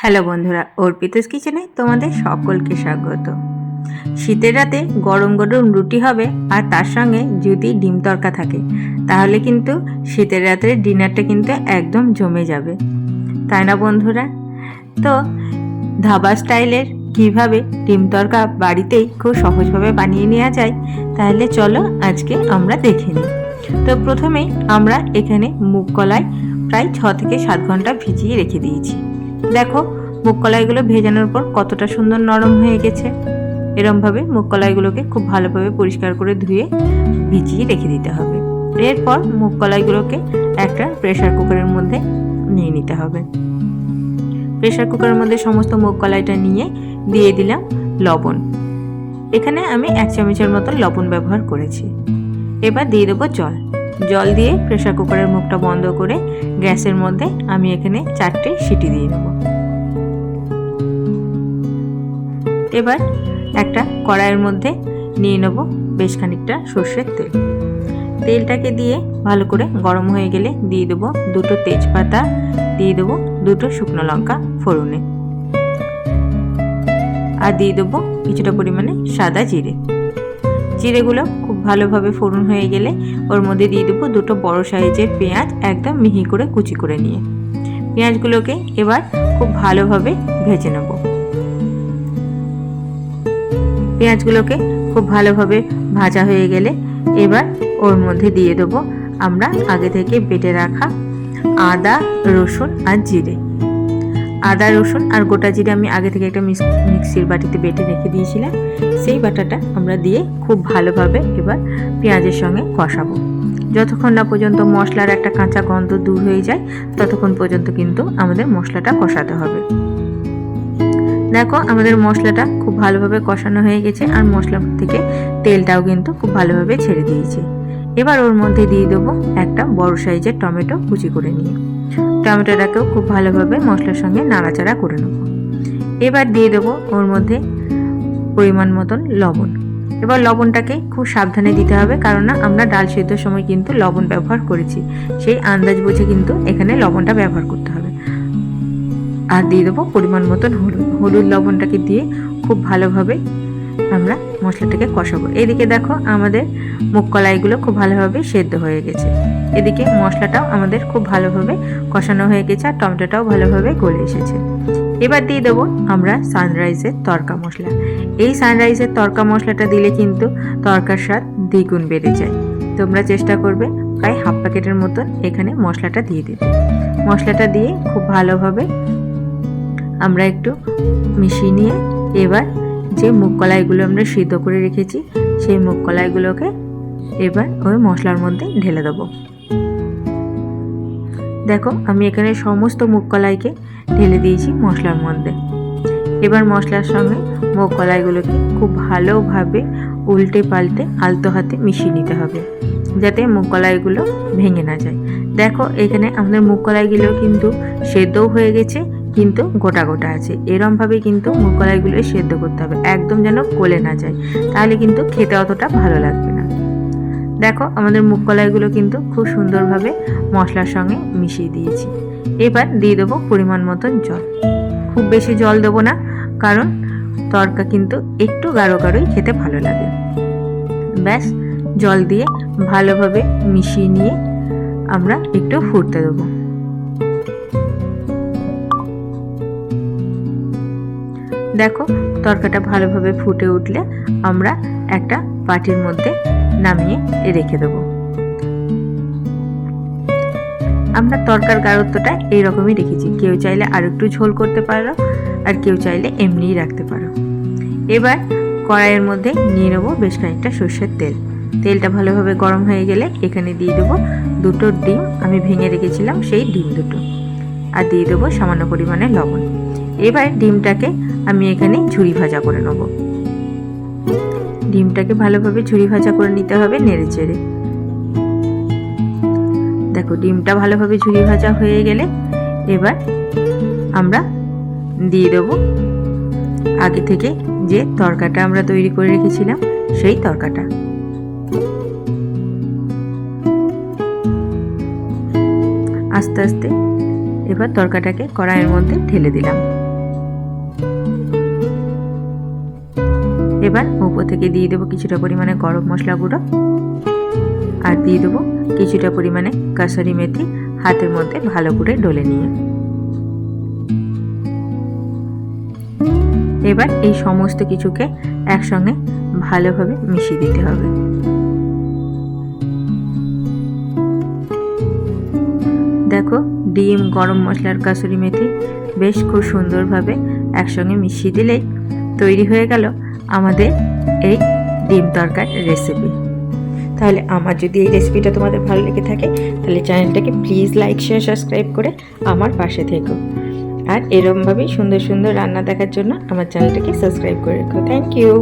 Hello বন্ধুরা, অর্পিতাস কিচেনে তোমাদের সকলকে স্বাগত। শীতের রাতে গরম গরম রুটি হবে আর তার সঙ্গে যদি ডিম তড়কা থাকে তাহলে কিন্তু শীতের রাতের ডিনারটা কিন্তু একদম জমে যাবে, তাই না বন্ধুরা? তো ধাবা স্টাইলের কিভাবে ডিম তড়কা বাড়িতেই খুব সহজভাবে বানিয়ে নেওয়া যায় তাহলে চলো আজকে আমরা দেখে নিই। তো প্রথমেই আমরা এখানে মুগ কলাই প্রায় 6 থেকে 7 ঘন্টা ভিজিয়ে রেখে দিয়েছি। দেখো মুগ কলাইগুলো ভেজানোর পর কতটা সুন্দর নরম হয়ে গেছে। এরমভাবে মুগ কলাইগুলোকে খুব ভালোভাবে পরিষ্কার করে ধুয়ে ভিজিয়ে রেখে দিতে হবে। এরপর মুগ কলাইগুলোকে একটা প্রেসার কুকারের মধ্যে নিয়ে নিতে হবে। প্রেসার কুকারের মধ্যে সমস্ত মুগ কলাইটা নিয়ে দিয়ে দিলাম লবণ। এখানে আমি 1 চামচের মতো লবণ ব্যবহার করেছি। এবার দিয়ে দেবো জল। জল দিয়ে প্রেসার কুকারের মুখটা বন্ধ করে গ্যাসের মধ্যে আমি এখানে 4টে সিটি দিয়ে নেব। এবার একটা কড়াইয়ের মধ্যে নিয়ে নেব বেশ খানিকটা সর্ষের তেল। তেলটাকে দিয়ে ভালো করে গরম হয়ে গেলে দিয়ে দেবো 2টো তেজপাতা, দিয়ে দেবো 2টো শুকনো লঙ্কা ফোড়নে, আর দিয়ে দেবো কিছুটা পরিমাণে সাদা জিরে। জিরেগুলো খুব ভালোভাবে ফোড়ন হয়ে গেলে ওর মধ্যে দিয়ে দেবো 2টো বড় সাইজের পেঁয়াজ, একদম মিহি করে কুচি করে নিয়ে। পেঁয়াজগুলোকে এবার খুব ভালোভাবে ভেজে নেব। পেঁয়াজগুলোকে খুব ভালোভাবে ভাজা হয়ে গেলে এবার ওর মধ্যে দিয়ে দেবো আমরা আগে থেকে বেটে রাখা আদা, রসুন আর জিরে। আদা, রসুন আর গোটা জিরে আমি আগে থেকে একটা মিক্সির বাটিতে বেটে রেখে দিয়েছিলাম। সেই বাটাটা আমরা দিয়ে খুব ভালোভাবে এবার পেঁয়াজের সঙ্গে কষাবো। যতক্ষণ না পর্যন্ত মশলার একটা কাঁচা গন্ধ দূর হয়ে যায় ততক্ষণ পর্যন্ত কিন্তু আমাদের মশলাটা কষাতে হবে। দেখো আমাদের মশলাটা খুব ভালোভাবে কষানো হয়ে গেছে আর মশলা থেকে তেলটাও কিন্তু খুব ভালোভাবে ছেড়ে দিয়েছে। এবার ওর মধ্যে দিয়ে দেবো একটা বড় সাইজের টমেটো কুচি করে নিয়ে। টমেটোটাকেও খুব ভালোভাবে মশলার সঙ্গে নাড়াচাড়া করে নেব। এবার দিয়ে দেবো ওর মধ্যে পরিমাণ মতন লবণ। এবার লবণটাকে খুব সাবধানে দিতে হবে, কারণ না আমরা ডাল সেদ্ধর সময় কিন্তু লবণ ব্যবহার করেছি, সেই আন্দাজ বুঝে কিন্তু এখানে লবণটা ব্যবহার করতে হবে। আর দিয়ে দেবো পরিমাণ মতন হলুদ। লবণটাকে দিয়ে খুব ভালোভাবে আমরা মশলাটাকে কষাবো। এদিকে দেখো আমাদের মুগ কলাইগুলো খুব ভালোভাবে সেদ্ধ হয়ে গেছে। এদিকে মশলাটাও আমাদের খুব ভালোভাবে কষানো হয়ে গেছে আর টমেটোটাও ভালোভাবে গলে এসেছে। এবার দিয়ে দেবো আমরা সানরাইজের তড়কা মশলা। এই সানরাইজের তড়কা মশলাটা দিলে কিন্তু তড়কার স্বাদ দ্বিগুণ বেড়ে যায়। তোমরা চেষ্টা করবে প্রায় হাফ প্যাকেটের মতন এখানে মশলাটা দিয়ে দিতে। মশলাটা দিয়ে খুব ভালোভাবে আমরা একটু মিশিয়ে নিয়ে এবার যে মুগ কলাইগুলো আমরা সিদ্ধ করে রেখেছি সেই মুগ কলাইগুলোকে এবার ওই মশলার মধ্যে ঢেলে দেবো। দেখো আমি এখানে সমস্ত মুগ কলাইকে ঢেলে দিয়েছি মশলার মধ্যে। এবার মশলার সঙ্গে মুগ কলাইগুলোকে খুব ভালোভাবে উল্টে পাল্টে আলতো হাতে মিশিয়ে নিতে হবে যাতে মুগ কলাইগুলো ভেঙে না যায়। দেখো এখানে আমাদের মুগ কলাইগুলো কিন্তু সেদ্ধও হয়ে গেছে, কিন্তু গোটা গোটা আছে। এরমভাবে কিন্তু মুগ কলাইগুলো সেদ্ধ করতে হবে, একদম যেন গলে না যায়, তাহলে কিন্তু খেতে অতটা ভালো লাগবে না। দেখো আমাদের মুগ কলাইগুলো কিন্তু খুব সুন্দরভাবে মশলার সঙ্গে মিশিয়ে দিয়েছি। এবার দিয়ে দেবো পরিমাণ মতন জল। খুব বেশি জল দেবো না, কারণ তড়কা কিন্তু একটু গাঢ় গাঢ়ই খেতে ভালো লাগে। ব্যাস জল দিয়ে ভালোভাবে মিশিয়ে নিয়ে আমরা একটু ফুটতে দেবো। দেখো তড়কাটা ভালোভাবে ফুটে উঠলে আমরা একটা বাটির মধ্যে নামিয়ে রেখে দেব। আমরা তড়কার গাঢ়ত্বটা এইরকমই রেখেছি। কেউ চাইলে আর একটু ঝোল করতে পারো আর কেউ চাইলে এমনিই রাখতে পারো। এবার কড়াইয়ের মধ্যে নিয়ে নেবো বেশ খানিকটা সর্ষের তেল। তেলটা ভালোভাবে গরম হয়ে গেলে এখানে দিয়ে দেবো 2টো ডিম আমি ভেঙে রেখেছিলাম, সেই ডিম 2টো, আর দিয়ে দেবো সামান্য পরিমাণে লবণ। এবার ডিমটাকে আমি এখানে ঝুরি ভাজা করে নেব। ডিমটাকে ভালোভাবে ঝুরি ভাজা করে নিতে হবে নেড়ে চেড়ে। দেখো ডিমটা ভালোভাবে ঝুরি ভাজা হয়ে গেলে এবার আমরা দিয়ে দেবো আগে থেকে যে তড়কাটা আমরা তৈরি করে রেখেছিলাম সেই তড়কাটা। আস্তে আস্তে এবার তড়কাটাকে কড়াইয়ের মধ্যে ঢেলে দিলাম। এবার উপর থেকে দিয়ে দেবো কিছুটা পরিমাণে গরম মশলা গুঁড়ো আর দিয়ে দেবো কিছুটা পরিমাণে কাসুরি মেথি হাতের মধ্যে ভালো করে ডলে নিয়ে। এবার এই সমস্ত কিছুকে একসঙ্গে ভালোভাবে মিশিয়ে দিতে হবে। দেখো ডিম, গরম মশলার কাসুরি মেথি বেশ খুব সুন্দরভাবে একসঙ্গে মিশিয়ে দিলেই তৈরি হয়ে গেল আমাদের এই ডিম তরকার রেসিপি। তাহলে আমার যদি এই রেসিপিটা তোমাদের ভালো লেগে থাকে তাহলে চ্যানেলটাকে প্লিজ লাইক, শেয়ার, সাবস্ক্রাইব করে আমার পাশে থেকো। আর এরকমভাবেই সুন্দর সুন্দর রান্না দেখার জন্য আমার চ্যানেলটাকে সাবস্ক্রাইব করে রেখো। Thank you.